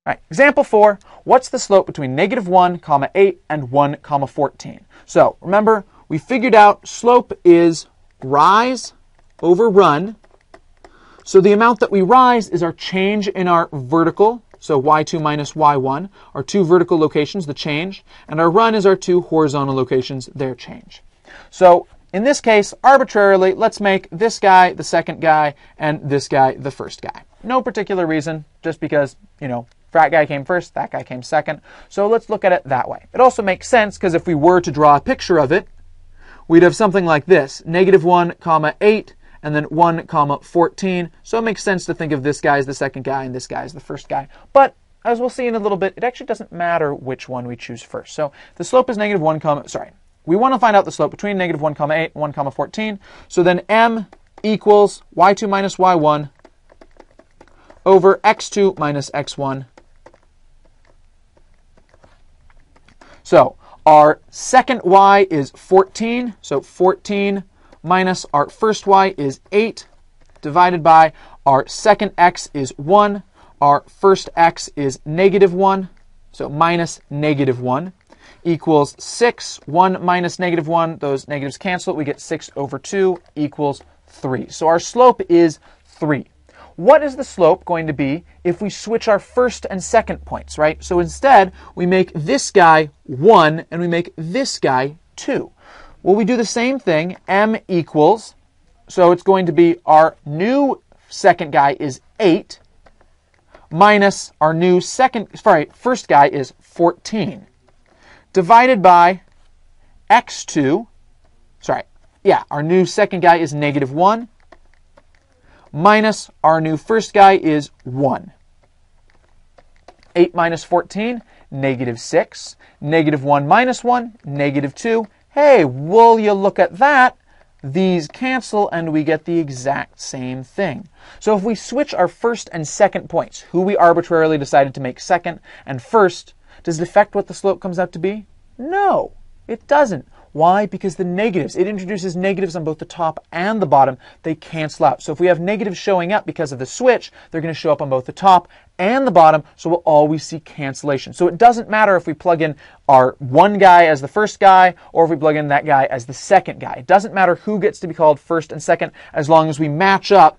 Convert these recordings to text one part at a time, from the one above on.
All right, example 4, what's the slope between -1, 8 and 1, 14? So remember, we figured out slope is rise over run. So the amount that we rise is our change in our vertical, so y2 minus y1, our two vertical locations, the change, and our run is our two horizontal locations, their change. So in this case, arbitrarily, let's make this guy the second guy and this guy the first guy. No particular reason, just because, that guy came first, that guy came second. So let's look at it that way. It also makes sense because if we were to draw a picture of it, we'd have something like this, -1, 8, and then 1, 14. So it makes sense to think of this guy as the second guy and this guy as the first guy. But as we'll see in a little bit, it actually doesn't matter which one we choose first. So the slope is -1, we want to find out the slope between -1, 8 and 1, 14. So then m equals y2 minus y1 over x2 minus x1. So our second y is 14. So 14 minus our first y is 8 divided by our second x is 1. Our first x is -1. So minus -1 equals 6. 1 minus -1, those negatives cancel. We get 6 over 2 equals 3. So our slope is 3. What is the slope going to be if we switch our first and second points, right? So instead, we make this guy 1 and we make this guy 2. Well, we do the same thing. M equals, so it's going to be our new second guy is 8 minus our new first guy is 14 divided by x2. Our new second guy is -1 minus our new first guy is 1. 8 minus 14, -6. -1 minus 1, -2. Hey, will you look at that? These cancel and we get the exact same thing. So if we switch our first and second points, who we arbitrarily decided to make second and first, does it affect what the slope comes out to be? No, it doesn't. Why? Because the negatives, it introduces negatives on both the top and the bottom. They cancel out. So if we have negatives showing up because of the switch, they're going to show up on both the top and the bottom, so we'll always see cancellation. So it doesn't matter if we plug in our one guy as the first guy or if we plug in that guy as the second guy. It doesn't matter who gets to be called first and second as long as we match up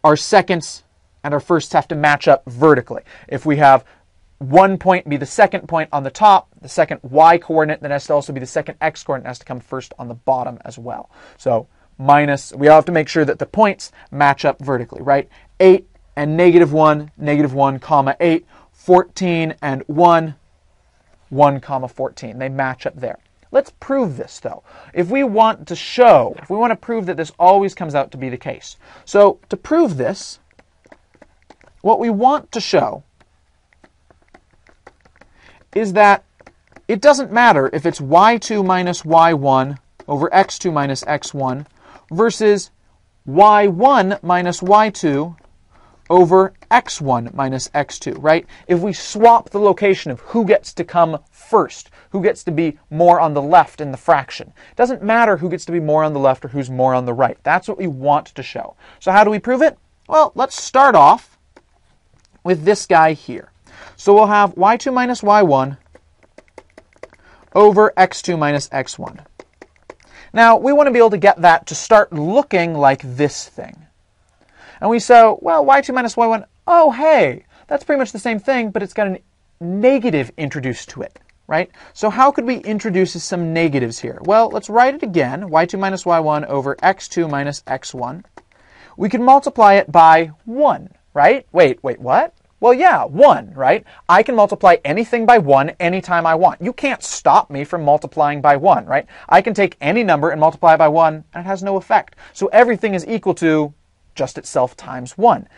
our seconds and our firsts have to match up vertically. If we have one point be the second point on the top, the second y coordinate, then has to also be the second x coordinate, has to come first on the bottom as well. So we all have to make sure that the points match up vertically, right? 8 and -1, -1, 8, 14 and 1, 1, 14. They match up there. Let's prove this though. If we want to prove that this always comes out to be the case. So to prove this, what we want to show is that it doesn't matter if it's y2 minus y1 over x2 minus x1 versus y1 minus y2 over x1 minus x2, right? If we swap the location of who gets to come first, who gets to be more on the left in the fraction. It doesn't matter who gets to be more on the left or who's more on the right. That's what we want to show. So how do we prove it? Well, let's start off with this guy here. So we'll have y2 minus y1 over x2 minus x1. Now, we want to be able to get that to start looking like this thing. And we say, well, y2 minus y1, oh, hey, that's pretty much the same thing, but it's got a negative introduced to it, right? So how could we introduce some negatives here? Well, let's write it again, y2 minus y1 over x2 minus x1. We can multiply it by 1, right? Wait, what? Well, yeah, 1, right? I can multiply anything by 1 anytime I want. You can't stop me from multiplying by 1, right? I can take any number and multiply by 1, and it has no effect. So everything is equal to just itself times 1.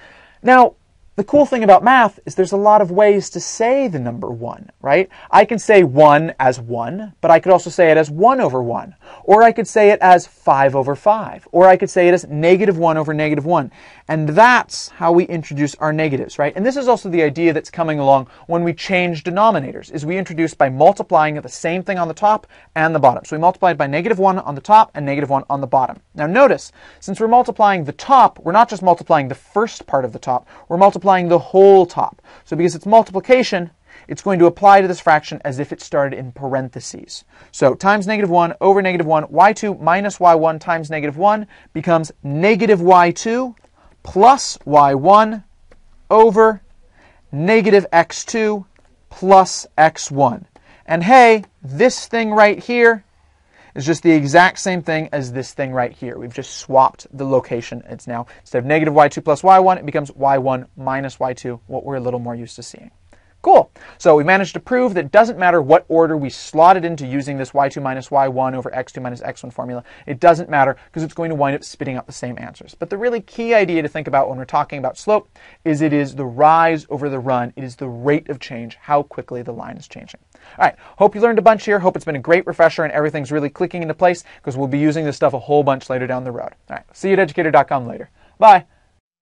Now, the cool thing about math is there's a lot of ways to say the number 1, right? I can say 1 as 1, but I could also say it as 1 over 1. Or I could say it as 5 over 5. Or I could say it as -1 over -1. And that's how we introduce our negatives, right? And this is also the idea that's coming along when we change denominators, is we introduce by multiplying the same thing on the top and the bottom. So we multiplied by -1 on the top and -1 on the bottom. Now notice, since we're multiplying the top, we're not just multiplying the first part of the top, we're multiplying multiplying the whole top. So because it's multiplication, it's going to apply to this fraction as if it started in parentheses. So times -1 over -1, y2 minus y1 times -1 becomes negative y2 plus y1 over negative x2 plus x1. And hey, this thing right here is just the exact same thing as this thing right here. We've just swapped the location. It's now, instead of negative y2 plus y1, it becomes y1 minus y2, what we're a little more used to seeing. Cool. So we managed to prove that it doesn't matter what order we slot it into using this y2 minus y1 over x2 minus x1 formula. It doesn't matter because it's going to wind up spitting out the same answers. But the really key idea to think about when we're talking about slope is it is the rise over the run. It is the rate of change, how quickly the line is changing. All right. Hope you learned a bunch here. Hope it's been a great refresher and everything's really clicking into place because we'll be using this stuff a whole bunch later down the road. All right. See you at Educator.com later. Bye.